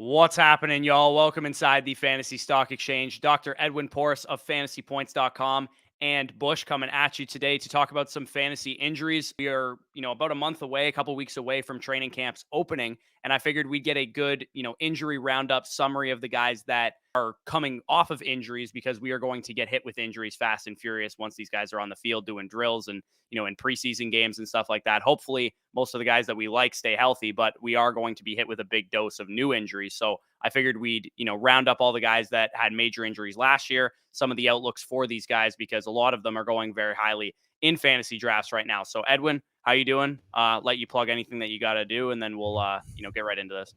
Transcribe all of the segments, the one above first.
What's happening, y'all? Welcome inside the Fantasy Stock Exchange. Dr. Edwin Porras of fantasypoints.com and Bush coming at you today to talk about some fantasy injuries. We are, about a month away, a couple weeks away from training camps opening, and I figured we'd get a good, injury roundup summary of the guys that are coming off of injuries, because we are going to get hit with injuries fast and furious once these guys are on the field doing drills and, in preseason games and stuff like that. Hopefully, most of the guys that we like stay healthy, but we are going to be hit with a big dose of new injuries. So I figured we'd, round up all the guys that had major injuries last year, some of the outlooks for these guys, because a lot of them are going very highly in fantasy drafts right now. So Edwin, how you doing? Let you plug anything that you got to do, and then we'll, get right into this.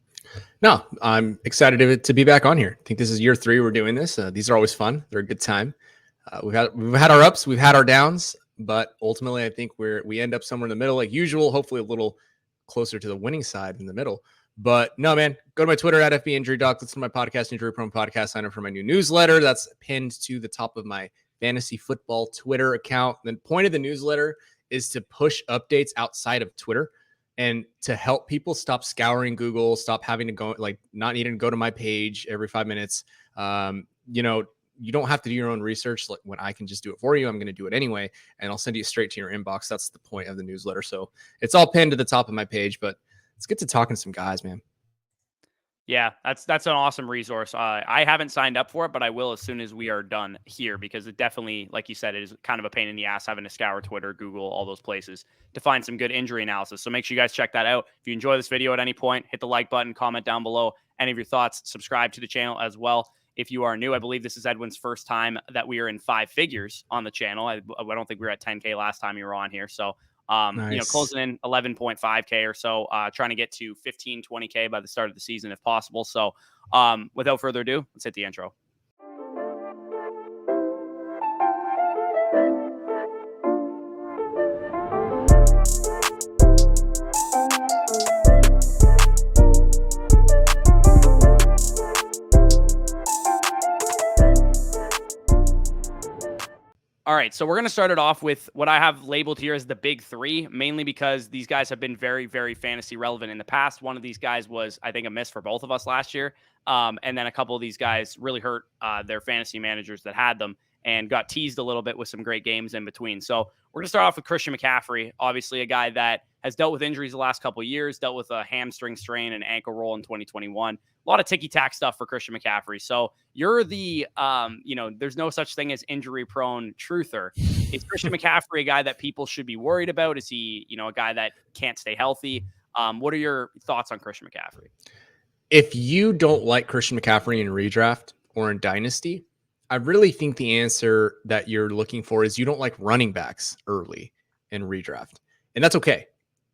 No, I'm excited to be back on here. I think this is year 3 we're doing this. These are always fun. They're a good time. We've had our ups, we've had our downs, but ultimately I think we end up somewhere in the middle, like usual, hopefully a little closer to the winning side in the middle. But no, man, go to my Twitter at FB Injury Doc. Listen to my podcast, Injury Prone Podcast. Sign up for my new newsletter. That's pinned to the top of my fantasy football Twitter account. The point of the newsletter is to push updates outside of Twitter and to help people stop scouring Google, stop having to go, not needing to go to my page every 5 minutes. You don't have to do your own research. Like, when I can just do it for you, I'm going to do it anyway, and I'll send you straight to your inbox. That's the point of the newsletter. So it's all pinned to the top of my page, but let's get to talking to some guys, man. Yeah, that's an awesome resource. I haven't signed up for it, but I will as soon as we are done here, because it definitely, like you said, it is kind of a pain in the ass having to scour Twitter, Google, all those places to find some good injury analysis. So make sure you guys check that out. If you enjoy this video at any point, hit the like button, comment down below any of your thoughts, subscribe to the channel as well. If you are new, I believe this is Edwin's first time that we are in 5 figures on the channel. I don't think we were at 10K last time you were on here. So nice. Closing in 11.5K or so, trying to get to 15, 20K by the start of the season if possible. So without further ado, let's hit the intro. All right, so we're going to start it off with what I have labeled here as the big 3, mainly because these guys have been very, very fantasy relevant in the past. One of these guys was, I think, a miss for both of us last year. And then a couple of these guys really hurt their fantasy managers that had them and got teased a little bit with some great games in between. So we're going to start off with Christian McCaffrey, obviously a guy that has dealt with injuries the last couple of years, dealt with a hamstring strain and ankle roll in 2021. A lot of ticky-tack stuff for Christian McCaffrey. So you're the, there's no such thing as injury-prone truther. Is Christian McCaffrey a guy that people should be worried about? Is he, a guy that can't stay healthy? What are your thoughts on Christian McCaffrey? If you don't like Christian McCaffrey in redraft or in Dynasty, I really think the answer that you're looking for is you don't like running backs early in redraft. And that's okay.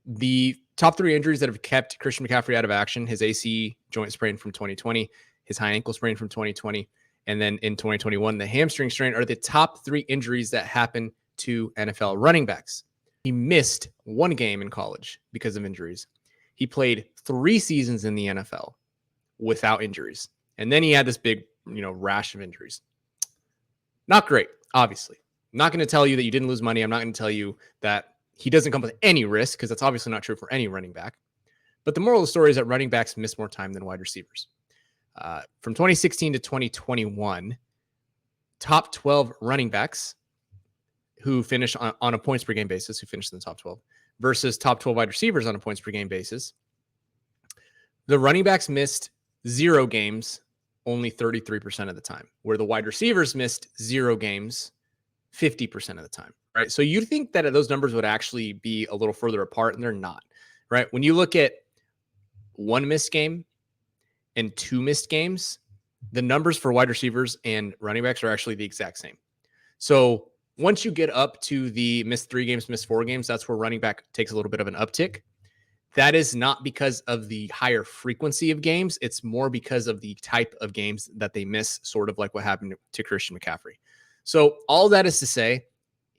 The top 3 injuries that have kept Christian McCaffrey out of action: his AC joint sprain from 2020, his high ankle sprain from 2020, and then in 2021, the hamstring strain, are the top 3 injuries that happen to NFL running backs. He missed 1 game in college because of injuries. He played 3 seasons in the NFL without injuries. And then he had this big, rash of injuries. Not great, obviously. I'm not going to tell you that you didn't lose money. I'm not going to tell you that he doesn't come with any risk, because that's obviously not true for any running back. But the moral of the story is that running backs miss more time than wide receivers. From 2016 to 2021, top 12 running backs who finished on a points per game basis, who finished in the top 12, versus top 12 wide receivers on a points per game basis, the running backs missed 0 games only 33% of the time, where the wide receivers missed 0 games 50% of the time. Right. So you think that those numbers would actually be a little further apart, and they're not. Right. When you look at 1 missed game and 2 missed games, the numbers for wide receivers and running backs are actually the exact same. So once you get up to the missed 3 games, missed 4 games, that's where running back takes a little bit of an uptick. That is not because of the higher frequency of games. It's more because of the type of games that they miss, sort of like what happened to Christian McCaffrey. So all that is to say,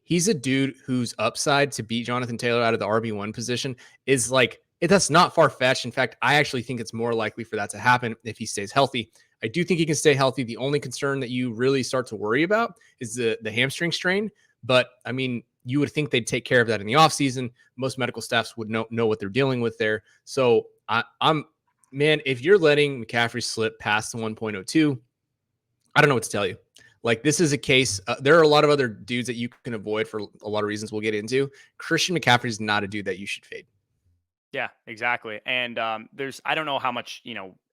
he's a dude whose upside to beat Jonathan Taylor out of the RB1 position is that's not far-fetched. In fact, I actually think it's more likely for that to happen if he stays healthy. I do think he can stay healthy. The only concern that you really start to worry about is the hamstring strain. But I mean, you would think they'd take care of that in the offseason. Most medical staffs would know what they're dealing with there. So I'm man, if you're letting McCaffrey slip past the 1.02, I don't know what to tell you. Like, this is a case. There are a lot of other dudes that you can avoid for a lot of reasons we'll get into. Christian McCaffrey is not a dude that you should fade. Yeah, exactly. And I don't know how much,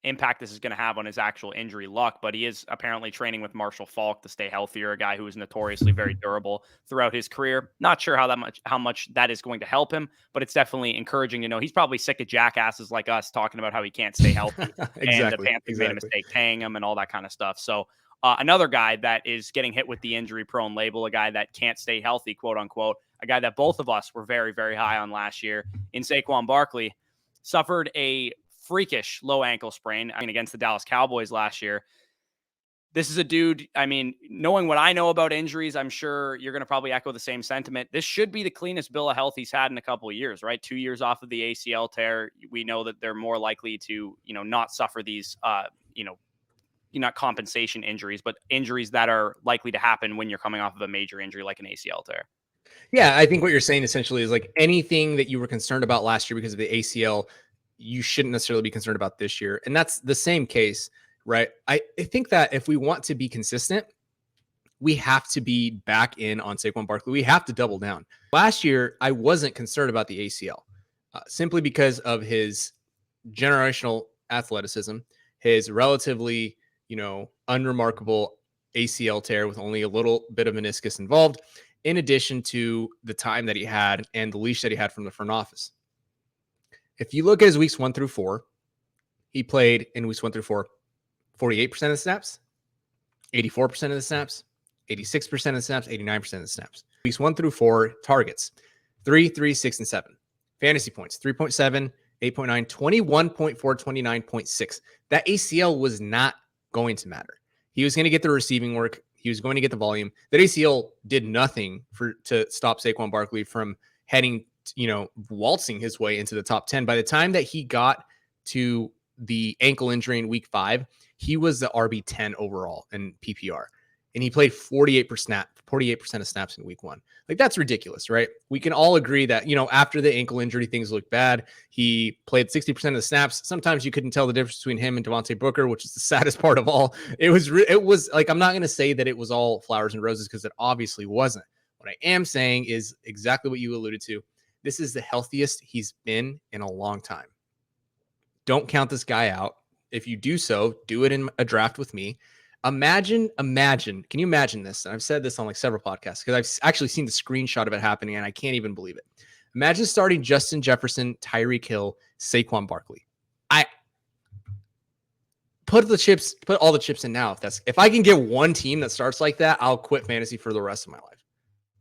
impact this is going to have on his actual injury luck, but he is apparently training with Marshall Faulk to stay healthier, a guy who is notoriously very durable throughout his career. Not sure how much that is going to help him, but it's definitely encouraging to know he's probably sick of jackasses like us talking about how he can't stay healthy and the Panthers made a mistake paying him and all that kind of stuff. So another guy that is getting hit with the injury prone label, a guy that can't stay healthy, quote unquote, a guy that both of us were very, very high on last year in Saquon Barkley, suffered a freakish low ankle sprain against the Dallas Cowboys last year. This is a dude, knowing what I know about injuries, I'm sure you're going to probably echo the same sentiment. This should be the cleanest bill of health he's had in a couple of years, right? 2 years off of the ACL tear. We know that they're more likely to, not suffer these, not compensation injuries, but injuries that are likely to happen when you're coming off of a major injury like an ACL tear. Yeah, I think what you're saying essentially is like anything that you were concerned about last year because of the ACL, you shouldn't necessarily be concerned about this year. And that's the same case, right? I think that if we want to be consistent, we have to be back in on Saquon Barkley. We have to double down. Last year, I wasn't concerned about the ACL simply because of his generational athleticism, his relatively, unremarkable ACL tear with only a little bit of meniscus involved, in addition to the time that he had and the leash that he had from the front office. If you look at his weeks 1 through 4, he played in weeks 1 through 4, 48% of the snaps, 84% of the snaps, 86% of the snaps, 89% of the snaps. Weeks 1 through 4, targets 3, 3, 6, and 7. Fantasy points 3.7, 8.9, 21.4, 29.6. That ACL was not going to matter. He was going to get the receiving work. He was going to get the volume. That ACL did nothing to stop Saquon Barkley from heading, waltzing his way into the top 10. By the time that he got to the ankle injury in week 5, he was the RB10 overall in PPR. And he played 48% of snaps in week 1. Like, that's ridiculous, right? We can all agree that, after the ankle injury, things look bad. He played 60% of the snaps. Sometimes you couldn't tell the difference between him and Devontae Booker, which is the saddest part of all. It was like, I'm not going to say that it was all flowers and roses because it obviously wasn't. What I am saying is exactly what you alluded to. This is the healthiest he's been in a long time. Don't count this guy out. If you do so, do it in a draft with me. Imagine, can you imagine this? And I've said this on like several podcasts because I've actually seen the screenshot of it happening and I can't even believe it. Imagine starting Justin Jefferson, Tyreek Hill, Saquon Barkley. I put all the chips in now. If I can get one team that starts like that, I'll quit fantasy for the rest of my life.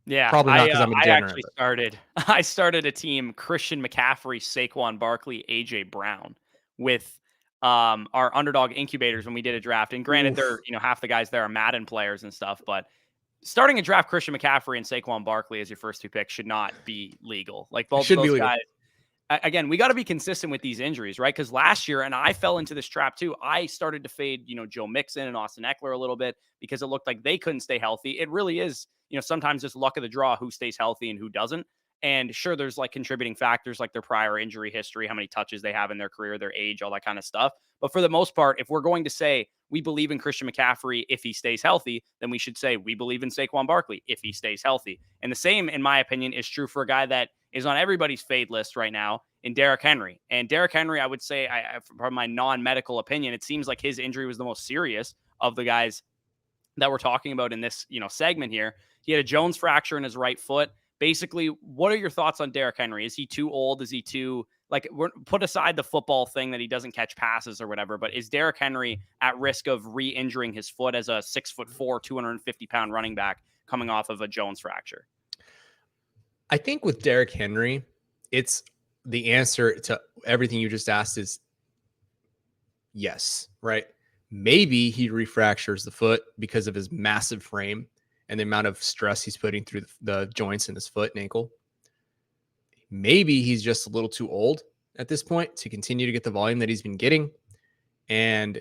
Yeah, probably not because I'm a degenerate. I started a team: Christian McCaffrey, Saquon Barkley, AJ Brown, with our underdog incubators when we did a draft. And granted, they're half the guys there are Madden players and stuff, but starting a draft Christian McCaffrey and Saquon Barkley as your first 2 picks should not be legal. Like, both of those guys. Again, we got to be consistent with these injuries, right? Because last year, and I fell into this trap too, I started to fade, Joe Mixon and Austin Eckler a little bit because it looked like they couldn't stay healthy. It really is, sometimes just luck of the draw who stays healthy and who doesn't. And sure, there's like contributing factors like their prior injury history, how many touches they have in their career, their age, all that kind of stuff. But for the most part, if we're going to say we believe in Christian McCaffrey if he stays healthy, then we should say we believe in Saquon Barkley if he stays healthy. And the same, in my opinion, is true for a guy that is on everybody's fade list right now in Derrick Henry. And Derrick Henry, I would say, from my non-medical opinion, it seems like his injury was the most serious of the guys that we're talking about in this, segment here. He had a Jones fracture in his right foot. Basically, what are your thoughts on Derrick Henry? Is he too old? Is he too, put aside the football thing that he doesn't catch passes or whatever, but is Derrick Henry at risk of re-injuring his foot as a 6'4", 250-pound running back coming off of a Jones fracture? I think with Derrick Henry, it's the answer to everything you just asked is yes, right? Maybe he refractures the foot because of his massive frame and the amount of stress he's putting through the joints in his foot and ankle. Maybe he's just a little too old at this point to continue to get the volume that he's been getting. And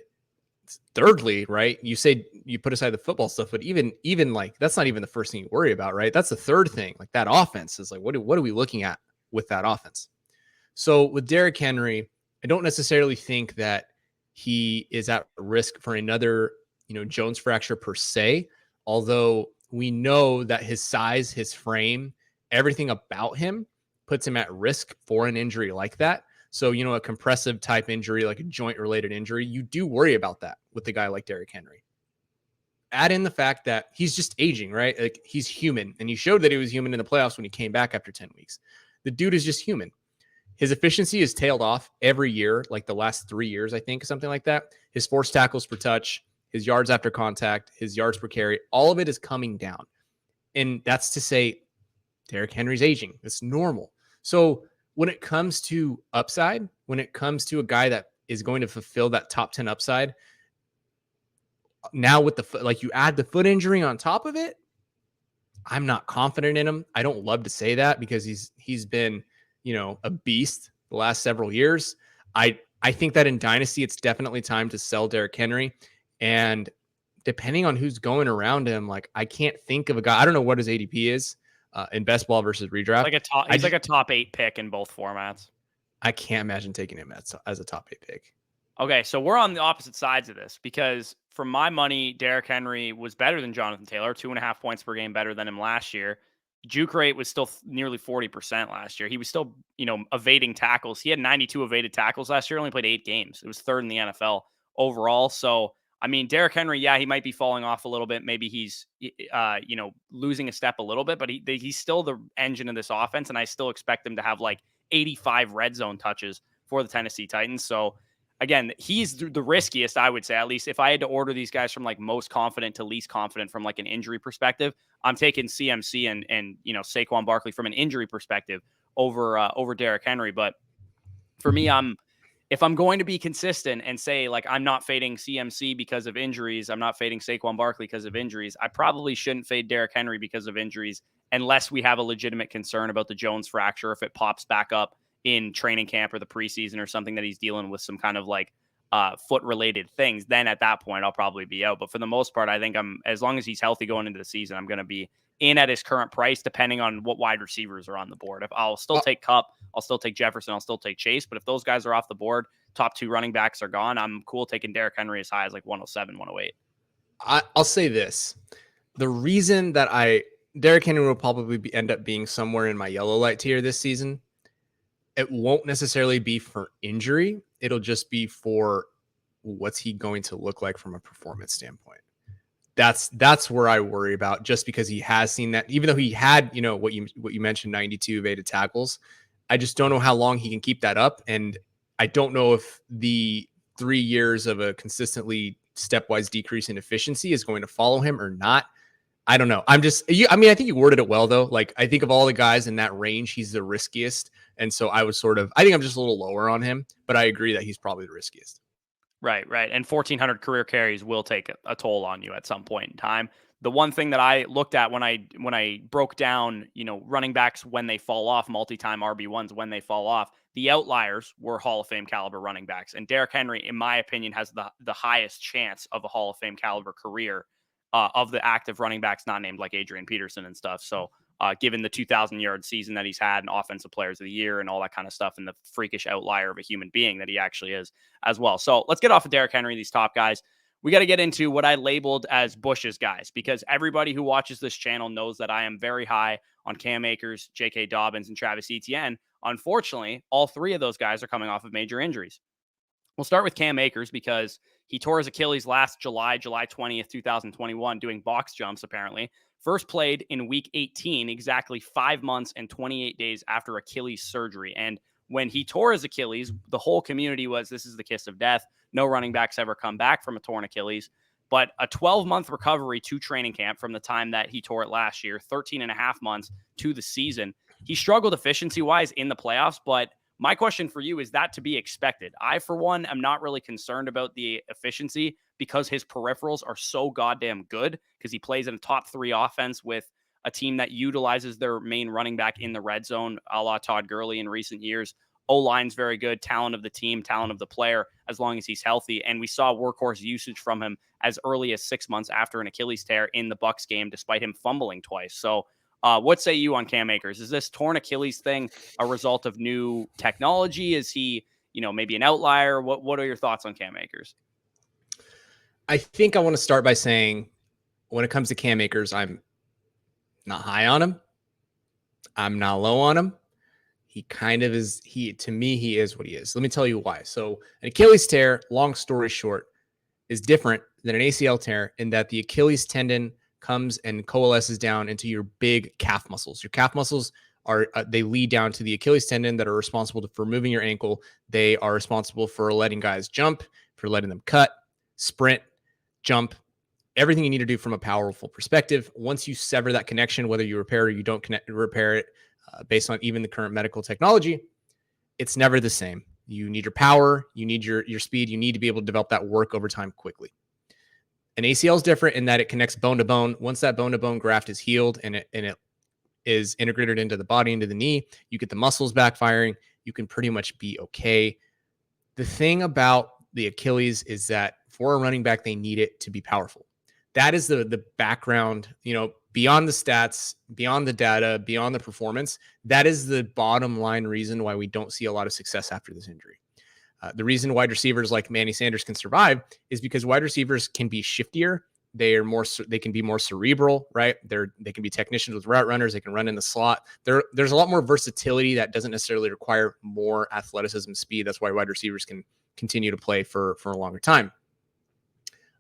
thirdly, right, you say you put aside the football stuff, but even like that's not even the first thing you worry about, right? That's the third thing. Like, that offense is like, what are we looking at with that offense? So with Derrick Henry, I don't necessarily think that he is at risk for another, Jones fracture per se, although we know that his size, his frame, everything about him puts him at risk for an injury like that. So, a compressive type injury, like a joint related injury, you do worry about that with a guy like Derrick Henry. Add in the fact that he's just aging, right? Like, he's human, and he showed that he was human in the playoffs when he came back after 10 weeks. The dude is just human. His efficiency has tailed off every year, like the last 3 years, I think, something like that. His forced tackles per touch, his yards after contact, his yards per carry, all of it is coming down. And that's to say Derrick Henry's aging. It's normal. So when it comes to upside, when it comes to a guy that is going to fulfill that top 10 upside, now with the foot, like, you add the foot injury on top of it, I'm not confident in him. I don't love to say that because he's been, a beast the last several years. I think that in Dynasty, it's definitely time to sell Derrick Henry. And depending on who's going around him, like, I can't think of a guy. I don't know what his ADP is in best ball versus redraft. He's like a top 8 pick in both formats. I can't imagine taking him as a top 8 pick. Okay, so we're on the opposite sides of this because for my money, Derrick Henry was better than Jonathan Taylor, 2.5 points per game better than him last year. Juke rate was still nearly 40% last year. He was still, evading tackles. He had 92 evaded tackles last year, only played 8 games. It was third in the NFL overall. So, I mean, Derrick Henry, yeah, he might be falling off a little bit. Maybe he's, losing a step a little bit, but he's still the engine of this offense. And I still expect him to have like 85 red zone touches for the Tennessee Titans. So, again, he's the riskiest, I would say, at least if I had to order these guys from like most confident to least confident from like an injury perspective, I'm taking CMC and Saquon Barkley from an injury perspective over Derrick Henry. But for me, if I'm going to be consistent and say, like, I'm not fading CMC because of injuries, I'm not fading Saquon Barkley because of injuries, I probably shouldn't fade Derrick Henry because of injuries unless we have a legitimate concern about the Jones fracture, if it pops back up in training camp or the preseason or something that he's dealing with some kind of like foot related things, then at that point I'll probably be out. But for the most part, I think as long as he's healthy going into the season, I'm going to be in at his current price, depending on what wide receivers are on the board. If I'll still take Kupp, I'll still take Jefferson, I'll still take Chase. But if those guys are off the board, top 2 running backs are gone, I'm cool taking Derrick Henry as high as like 107, 108. I'll say this. The reason that Derrick Henry will probably end up being somewhere in my yellow light tier this season, it won't necessarily be for injury. It'll just be for what's he going to look like from a performance standpoint. That's where I worry about, just because he has seen that, even though he had, what you mentioned, 92 evaded tackles. I just don't know how long he can keep that up. And I don't know if the 3 years of a consistently stepwise decrease in efficiency is going to follow him or not. I don't know. I think you worded it well, though. Like, I think of all the guys in that range, he's the riskiest. And so I think I'm just a little lower on him, but I agree that he's probably the riskiest. Right. And 1,400 career carries will take a toll on you at some point in time. The one thing that I looked at when I broke down, running backs when they fall off, multi-time RB1s when they fall off, the outliers were Hall of Fame caliber running backs. And Derrick Henry, in my opinion, has the highest chance of a Hall of Fame caliber career of the active running backs not named, like Adrian Peterson and stuff. So given the 2,000-yard season that he's had and offensive players of the year and all that kind of stuff, and the freakish outlier of a human being that he actually is as well. So let's get off of Derrick Henry, these top guys. We got to get into what I labeled as Bush's guys, because everybody who watches this channel knows that I am very high on Cam Akers, JK Dobbins, and Travis Etienne. Unfortunately, all 3 of those guys are coming off of major injuries. We'll start with Cam Akers because he tore his Achilles last July 20th, 2021, doing box jumps, apparently. First played in week 18, exactly 5 months and 28 days after Achilles surgery. And when he tore his Achilles, the whole community was, this is the kiss of death. No running backs ever come back from a torn Achilles. But a 12-month recovery to training camp from the time that he tore it last year, 13 and a half months to the season. He struggled efficiency-wise in the playoffs, but my question for you is that to be expected? I, for one, am not really concerned about the efficiency because his peripherals are so goddamn good, because he plays in a top 3 offense with a team that utilizes their main running back in the red zone, a la Todd Gurley in recent years. O-line's very good, talent of the team, talent of the player, as long as he's healthy. And we saw workhorse usage from him as early as 6 months after an Achilles tear in the Bucs game, despite him fumbling twice. So what say you on Cam Akers? Is this torn Achilles thing a result of new technology? Is he maybe an outlier? What are your thoughts on Cam Akers? I think I want to start by saying when it comes to Cam Akers, I'm not high on him. I'm not low on him. He kind of is. To me, he is what he is. Let me tell you why. So an Achilles tear, long story short, is different than an ACL tear in that the Achilles tendon comes and coalesces down into your big calf muscles. Your calf muscles are they lead down to the Achilles tendon that are responsible for moving your ankle. They are responsible for letting guys jump, for letting them cut, sprint, jump, everything you need to do from a powerful perspective. Once you sever that connection, whether you repair or you don't repair it, based on even the current medical technology, it's never the same. You need your power, you need your speed, you need to be able to develop that work over time quickly. An ACL is different in that it connects bone to bone. Once that bone to bone graft is healed and it is integrated into the body, into the knee, you get the muscles back firing, you can pretty much be okay. The thing about the Achilles is that for a running back, they need it to be powerful. That is the background, beyond the stats, beyond the data, beyond the performance. That is the bottom line reason why we don't see a lot of success after this injury. The reason wide receivers like Manny Sanders can survive is because wide receivers can be shiftier. They can be more cerebral, right? They can be technicians with route runners. They can run in the slot. There's a lot more versatility that doesn't necessarily require more athleticism, speed. That's why wide receivers can continue to play for a longer time.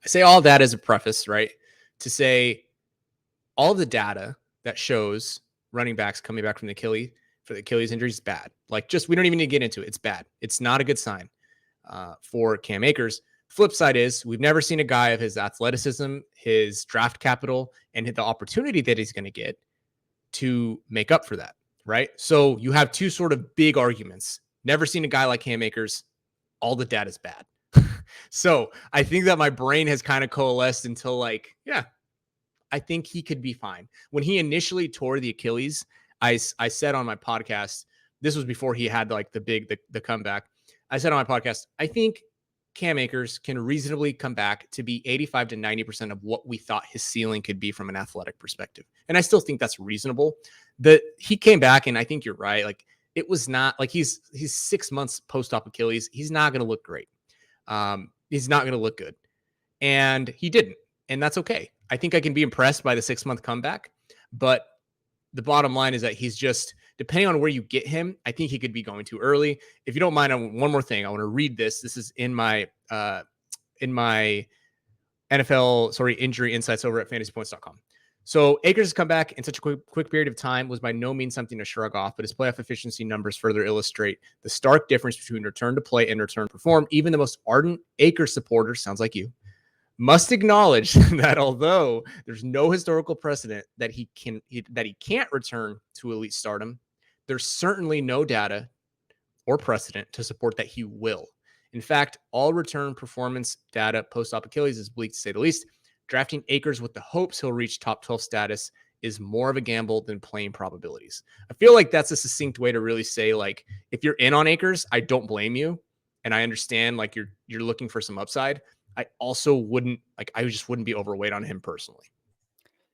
I say all that as a preface, right? To say all the data that shows running backs coming back from the Achilles injury is bad. We don't even need to get into it. It's bad. It's not a good sign for Cam Akers. Flip side is we've never seen a guy of his athleticism, his draft capital, and the opportunity that he's going to get to make up for that, right? So you have two sort of big arguments. Never seen a guy like Cam Akers. All the data is bad. So I think that my brain has kind of coalesced until I think he could be fine. When he initially tore the Achilles, I said on my podcast, this was before he had the comeback. I said on my podcast, I think Cam Akers can reasonably come back to be 85 to 90% of what we thought his ceiling could be from an athletic perspective. And I still think that's reasonable. That he came back, and I think you're right. It was not he's 6 months post-op Achilles. He's not going to look great. He's not going to look good. And he didn't. And that's okay. I think I can be impressed by the 6-month comeback. But the bottom line is that he's just, depending on where you get him, I think he could be going too early. If you don't mind, one more thing. I want to read this. This is in my NFL, injury insights over at fantasypoints.com. So Akers' comeback in such a quick period of time was by no means something to shrug off, but his playoff efficiency numbers further illustrate the stark difference between return to play and return to perform. Even the most ardent Akers supporter, sounds like you, must acknowledge that although there's no historical precedent that he can't return to elite stardom, there's certainly no data or precedent to support that he will. In fact, all return performance data post-op Achilles is bleak to say the least. Drafting Akers with the hopes he'll reach top 12 status is more of a gamble than playing probabilities. I feel like that's a succinct way to really say, if you're in on Akers, I don't blame you. And I understand you're looking for some upside. I also just wouldn't be overweight on him personally.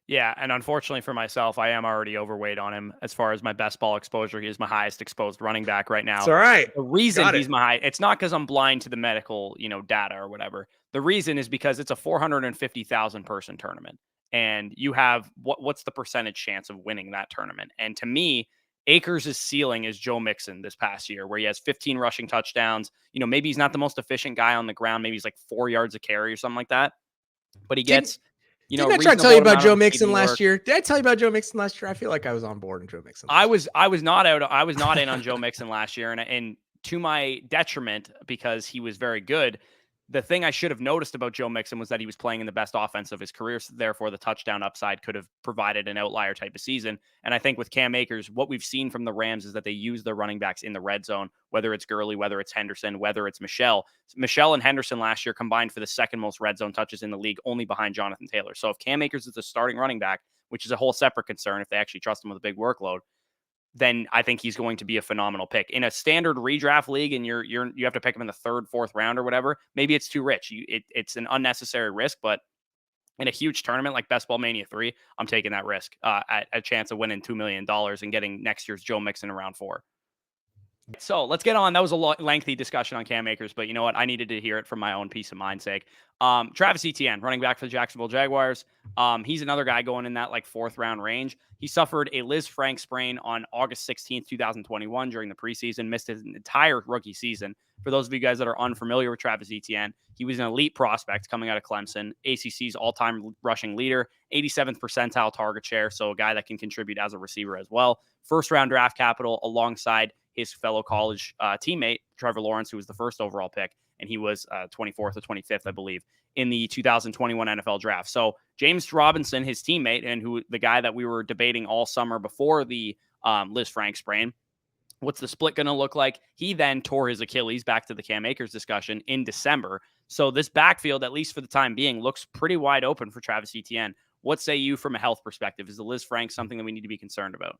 Yeah, and unfortunately for myself, I am already overweight on him as far as my best ball exposure. He is my highest exposed running back right now. It's all right. The reason he's my high, it's not because I'm blind to the medical, data or whatever. The reason is because it's a 450,000 person tournament, and you have what's the percentage chance of winning that tournament? And to me, Akers' ceiling is Joe Mixon this past year, where he has 15 rushing touchdowns. Maybe he's not the most efficient guy on the ground. Maybe he's 4 yards a carry or something like that. But he gets, didn't I try to tell you about Joe Mixon last year? Did I tell you about Joe Mixon last year? I feel like I was on board on Joe Mixon. I was not in on Joe Mixon last year, and to my detriment, because he was very good. The thing I should have noticed about Joe Mixon was that he was playing in the best offense of his career. So therefore, the touchdown upside could have provided an outlier type of season. And I think with Cam Akers, what we've seen from the Rams is that they use their running backs in the red zone, whether it's Gurley, whether it's Henderson, whether it's Michelle. Michelle and Henderson last year combined for the second most red zone touches in the league, only behind Jonathan Taylor. So if Cam Akers is the starting running back, which is a whole separate concern if they actually trust him with a big workload, then I think he's going to be a phenomenal pick. In a standard redraft league, and you have to pick him in the 3rd, 4th round or whatever, maybe it's too rich. It's an unnecessary risk, but in a huge tournament like Best Ball Mania 3, I'm taking that risk at a chance of winning $2 million and getting next year's Joe Mixon in round 4. So let's get on. That was a lengthy discussion on Cam Akers, but you know what? I needed to hear it for my own peace of mind's sake. Travis Etienne, running back for the Jacksonville Jaguars. He's another guy going in that like 4th round range. He suffered a Liz Frank sprain on August 16th, 2021 during the preseason, missed his entire rookie season. For those of you guys that are unfamiliar with Travis Etienne, he was an elite prospect coming out of Clemson, ACC's all-time rushing leader, 87th percentile target share, so a guy that can contribute as a receiver as well. 1st round draft capital alongside his fellow college teammate, Trevor Lawrence, who was the 1st overall pick, and he was 24th or 25th, I believe, in the 2021 NFL draft. So James Robinson, his teammate, and who the guy that we were debating all summer before the Liz Frank sprain, what's the split going to look like? He then tore his Achilles, back to the Cam Akers discussion, in December. So this backfield, at least for the time being, looks pretty wide open for Travis Etienne. What say you from a health perspective? Is the Liz Frank something that we need to be concerned about?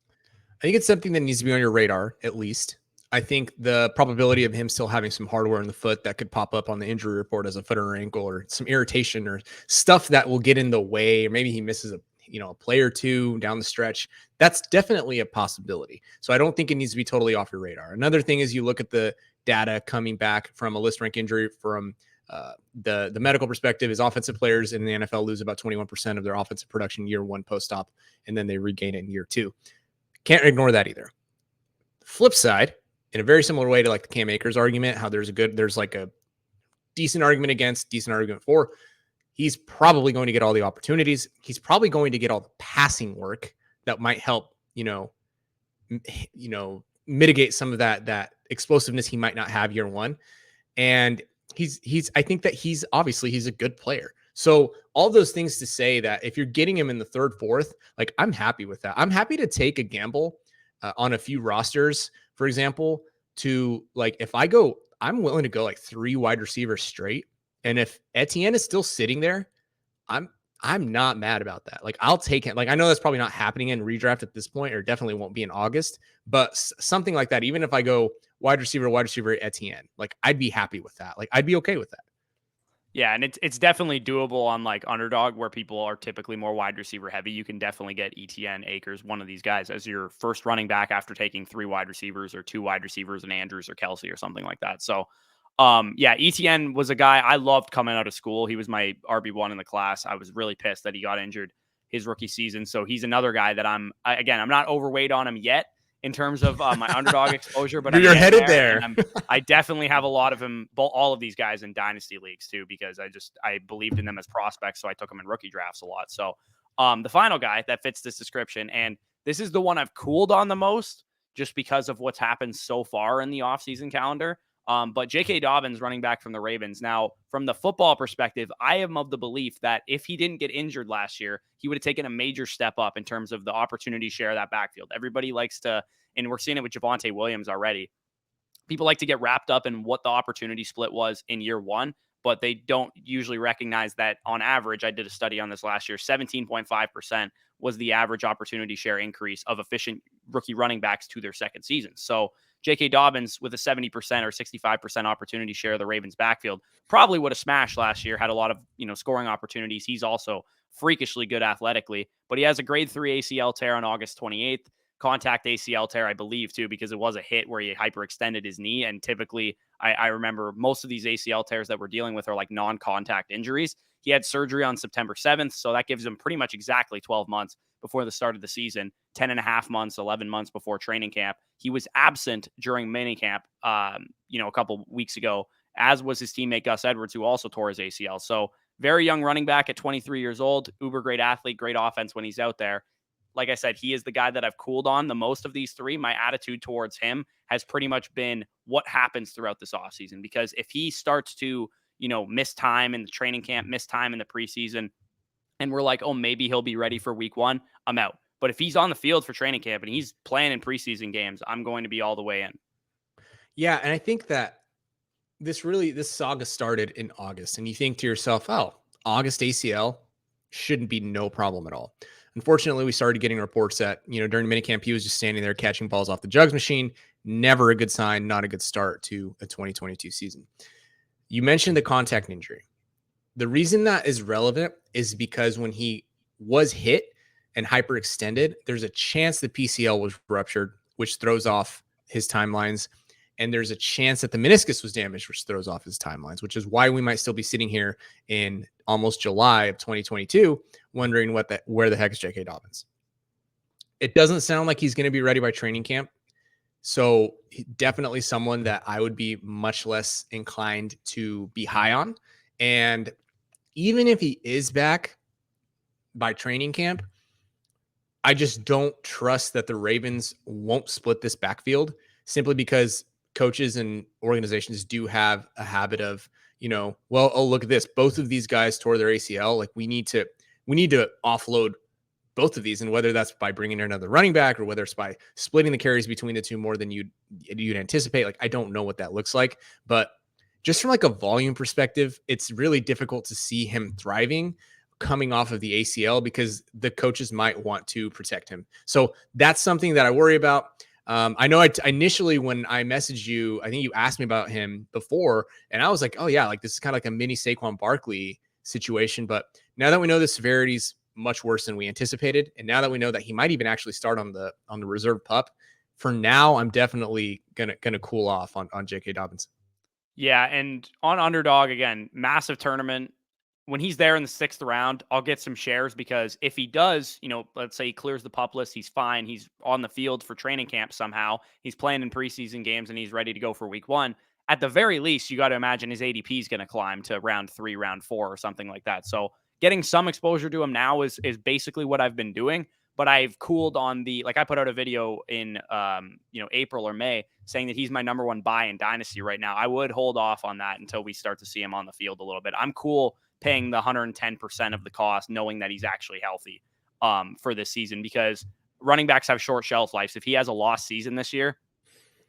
I think it's something that needs to be on your radar, at least. I think the probability of him still having some hardware in the foot that could pop up on the injury report as a foot or ankle, or some irritation or stuff that will get in the way, or maybe he misses a play or two down the stretch. That's definitely a possibility. So I don't think it needs to be totally off your radar. Another thing is you look at the data coming back from a Liz Frank injury from the medical perspective is offensive players in the NFL lose about 21% of their offensive production year 1 post-op, and then they regain it in year 2. Can't ignore that either. Flip side, in a very similar way to like the Cam Akers argument, how there's like a decent argument against, decent argument for. He's probably going to get all the opportunities. He's probably going to get all the passing work that might help, mitigate some of that explosiveness he might not have year 1. And I think that he's a good player. So all those things to say that if you're getting him in the 3rd, 4th, like I'm happy with that. I'm happy to take a gamble on a few rosters, for example, to like, if I'm willing to go like 3 wide receivers straight. And if Etienne is still sitting there, I'm not mad about that. Like I'll take him. Like I know that's probably not happening in redraft at this point, or definitely won't be in August, but something like that, even if I go wide receiver, Etienne, like I'd be happy with that. Like I'd be okay with that. Yeah, and it's definitely doable on like Underdog, where people are typically more wide receiver heavy. You can definitely get Etienne, Akers, one of these guys, as your first running back after taking 3 wide receivers or 2 wide receivers and Andrews or Kelsey or something like that. So, yeah, Etienne was a guy I loved coming out of school. He was my RB1 in the class. I was really pissed that he got injured his rookie season. So he's another guy that I'm not overweight on him yet in terms of my Underdog exposure, but you're headed there. I definitely have a lot of him, all of these guys in dynasty leagues too, because I believed in them as prospects. So I took them in rookie drafts a lot. So the final guy that fits this description, and this is the one I've cooled on the most just because of what's happened so far in the offseason calendar. But JK Dobbins, running back from the Ravens. Now, from the football perspective, I am of the belief that if he didn't get injured last year, he would have taken a major step up in terms of the opportunity share of that backfield. Everybody likes to, and we're seeing it with Javonte Williams already. People like to get wrapped up in what the opportunity split was in year 1, but they don't usually recognize that on average, I did a study on this last year, 17.5% was the average opportunity share increase of efficient rookie running backs to their second season. So JK Dobbins with a 70% or 65% opportunity share of the Ravens backfield probably would have smashed last year, had a lot of, scoring opportunities. He's also freakishly good athletically, but he has a grade 3 ACL tear on August 28th. Contact ACL tear, I believe, too, because it was a hit where he hyperextended his knee. And typically, I remember most of these ACL tears that we're dealing with are like non-contact injuries. He had surgery on September 7th, so that gives him pretty much exactly 12 months before the start of the season, 10 and a half months, 11 months before training camp. He was absent during minicamp, a couple weeks ago, as was his teammate Gus Edwards, who also tore his ACL. So very young running back at 23 years old, uber great athlete, great offense when he's out there. Like I said, he is the guy that I've cooled on the most of these 3. My attitude towards him has pretty much been what happens throughout this offseason. Because if he starts to, miss time in the training camp, miss time in the preseason, and we're like, oh, maybe he'll be ready for week 1, I'm out. But if he's on the field for training camp and he's playing in preseason games, I'm going to be all the way in. Yeah, and I think that this saga started in August, and you think to yourself, oh, August ACL shouldn't be no problem at all. Unfortunately, we started getting reports that, during minicamp, he was just standing there catching balls off the jugs machine. Never a good sign, not a good start to a 2022 season. You mentioned the contact injury. The reason that is relevant is because when he was hit and hyperextended, there's a chance the PCL was ruptured, which throws off his timelines. And there's a chance that the meniscus was damaged, which throws off his timelines, which is why we might still be sitting here in almost July of 2022, wondering where the heck is JK Dobbins. It doesn't sound like he's going to be ready by training camp. So definitely someone that I would be much less inclined to be high on. And even if he is back by training camp, I just don't trust that the Ravens won't split this backfield, simply because coaches and organizations do have a habit of, oh, look at this. Both of these guys tore their ACL. Like we need to offload both of these. And whether that's by bringing in another running back or whether it's by splitting the carries between the two more than you'd anticipate, like I don't know what that looks like. But just from like a volume perspective, it's really difficult to see him thriving coming off of the ACL because the coaches might want to protect him. So that's something that I worry about. I know initially when I messaged you, I think you asked me about him before, and I was like, oh yeah, like this is kind of like a mini Saquon Barkley situation. But now that we know the severity's much worse than we anticipated, and now that we know that he might even actually start on the reserve pup, for now, I'm definitely gonna cool off on JK Dobbins. Yeah, and on underdog again, massive tournament. When he's there in the 6th round, I'll get some shares because if he does, let's say he clears the pup list, he's fine. He's on the field for training camp somehow. He's playing in preseason games and he's ready to go for week 1. At the very least, you got to imagine his ADP is going to climb to round 3, round 4, or something like that. So getting some exposure to him now is basically what I've been doing. But I've cooled on I put out a video in, April or May saying that he's my number 1 buy in Dynasty right now. I would hold off on that until we start to see him on the field a little bit. I'm cool paying the 110% of the cost, knowing that he's actually healthy for this season, because running backs have short shelf lives. If he has a lost season this year,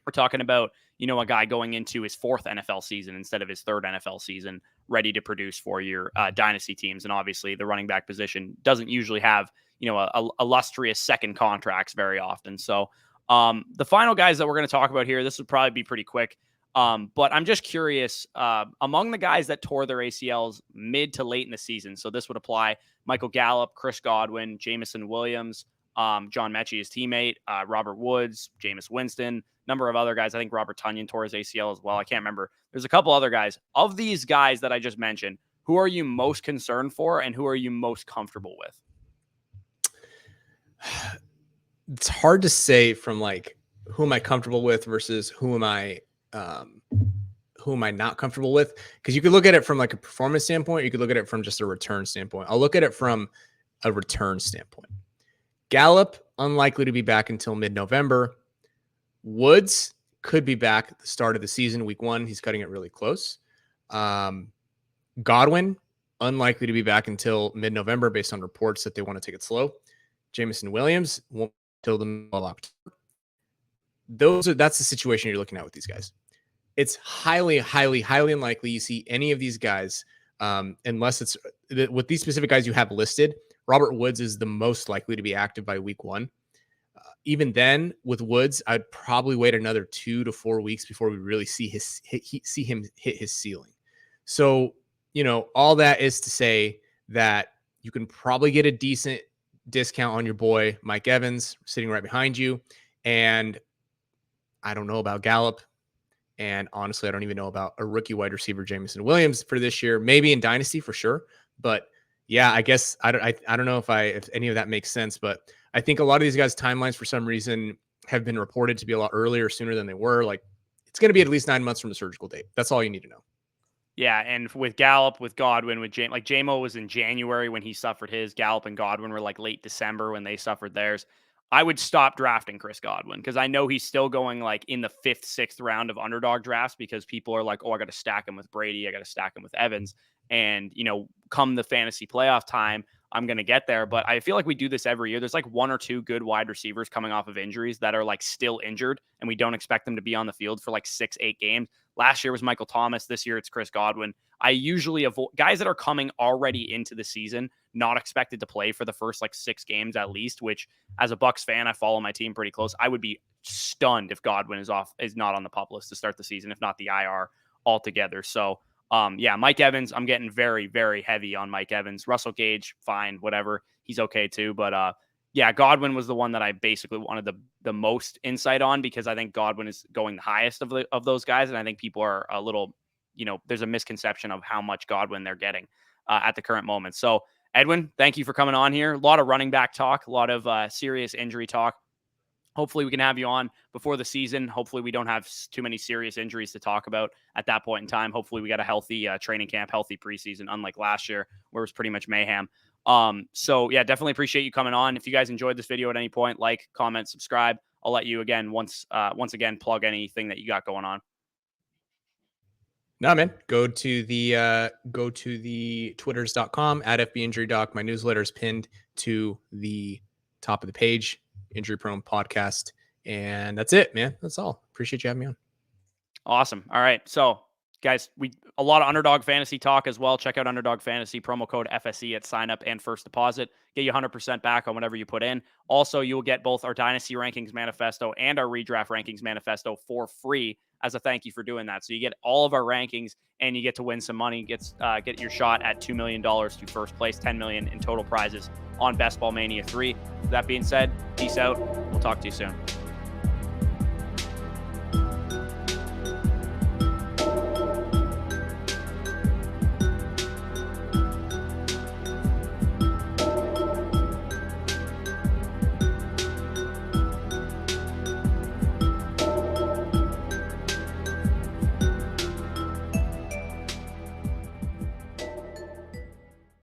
we're talking about, a guy going into his 4th NFL season instead of his 3rd NFL season, ready to produce for your dynasty teams. And obviously the running back position doesn't usually have, a illustrious second contracts very often. So the final guys that we're going to talk about here, this would probably be pretty quick. But I'm just curious, among the guys that tore their ACLs mid to late in the season, so this would apply Michael Gallup, Chris Godwin, Jameson Williams, John Mechie, his teammate, Robert Woods, Jameis Winston, number of other guys. I think Robert Tonyan tore his ACL as well. I can't remember. There's a couple other guys. Of these guys that I just mentioned, who are you most concerned for and who are you most comfortable with? It's hard to say from like, who am I comfortable with versus who am I not comfortable with? Because you could look at it from like a performance standpoint. You could look at it from just a return standpoint. I'll look at it from a return standpoint. Gallup, unlikely to be back until mid-November. Woods could be back at the start of the season, week 1. He's cutting it really close. Godwin, unlikely to be back until mid-November based on reports that they want to take it slow. Jameson Williams won't until the middle of October. That's the situation you're looking at with these guys. It's highly, highly, highly unlikely you see any of these guys, unless it's with these specific guys you have listed. Robert Woods is the most likely to be active by week 1. Even then, with Woods, I'd probably wait another 2 to 4 weeks before we really see him hit his ceiling. So, all that is to say that you can probably get a decent discount on your boy Mike Evans sitting right behind you, and I don't know about Gallup. And honestly, I don't even know about a rookie wide receiver, Jameson Williams, for this year. Maybe in Dynasty for sure. But yeah, I guess I don't know if any of that makes sense. But I think a lot of these guys' timelines for some reason have been reported to be a lot earlier, sooner than they were. Like it's going to be at least 9 months from the surgical date. That's all you need to know. Yeah, and with Gallup, with Godwin, with Jamo was in January when he suffered his. Gallup and Godwin were like late December when they suffered theirs. I would stop drafting Chris Godwin because I know he's still going like in the 5th, 6th round of underdog drafts because people are like, oh, I got to stack him with Brady. I got to stack him with Evans. And, come the fantasy playoff time, I'm going to get there. But I feel like we do this every year. There's like 1 or 2 good wide receivers coming off of injuries that are like still injured, and we don't expect them to be on the field for like 6, 8 games. Last year was Michael Thomas. This year it's Chris Godwin. I usually avoid guys that are coming already into the season, not expected to play for the first like 6 games at least, which as a Bucs fan, I follow my team pretty close. I would be stunned if Godwin is not on the pup list to start the season, if not the IR altogether. So yeah, Mike Evans, I'm getting very, very heavy on Mike Evans. Russell Gage, fine, whatever. He's okay too. But yeah, Godwin was the one that I basically wanted the most insight on, because I think Godwin is going the highest of those guys. And I think people are a little, there's a misconception of how much Godwin they're getting at the current moment. So Edwin, thank you for coming on here. A lot of running back talk, a lot of serious injury talk. Hopefully we can have you on before the season. Hopefully we don't have too many serious injuries to talk about at that point in time. Hopefully we got a healthy training camp, healthy preseason, unlike last year where it was pretty much mayhem. So yeah, definitely appreciate you coming on. If you guys enjoyed this video at any point, like, comment, subscribe. I'll let you once again plug anything that you got going on. No, man. Go to the twitters.com @FBInjuryDoc. My newsletter is pinned to the top of the page, Injury Prone Podcast. And that's it, man. That's all. Appreciate you having me on. Awesome. All right. So guys, a lot of Underdog Fantasy talk as well. Check out Underdog Fantasy, promo code FSE at sign up and first deposit. Get you 100% back on whatever you put in. Also, you will get both our Dynasty Rankings Manifesto and our Redraft Rankings Manifesto for free as a thank you for doing that. So you get all of our rankings and you get to win some money. Get your shot at $2 million to first place, $10 million in total prizes on Best Ball Mania 3. That being said, peace out. We'll talk to you soon.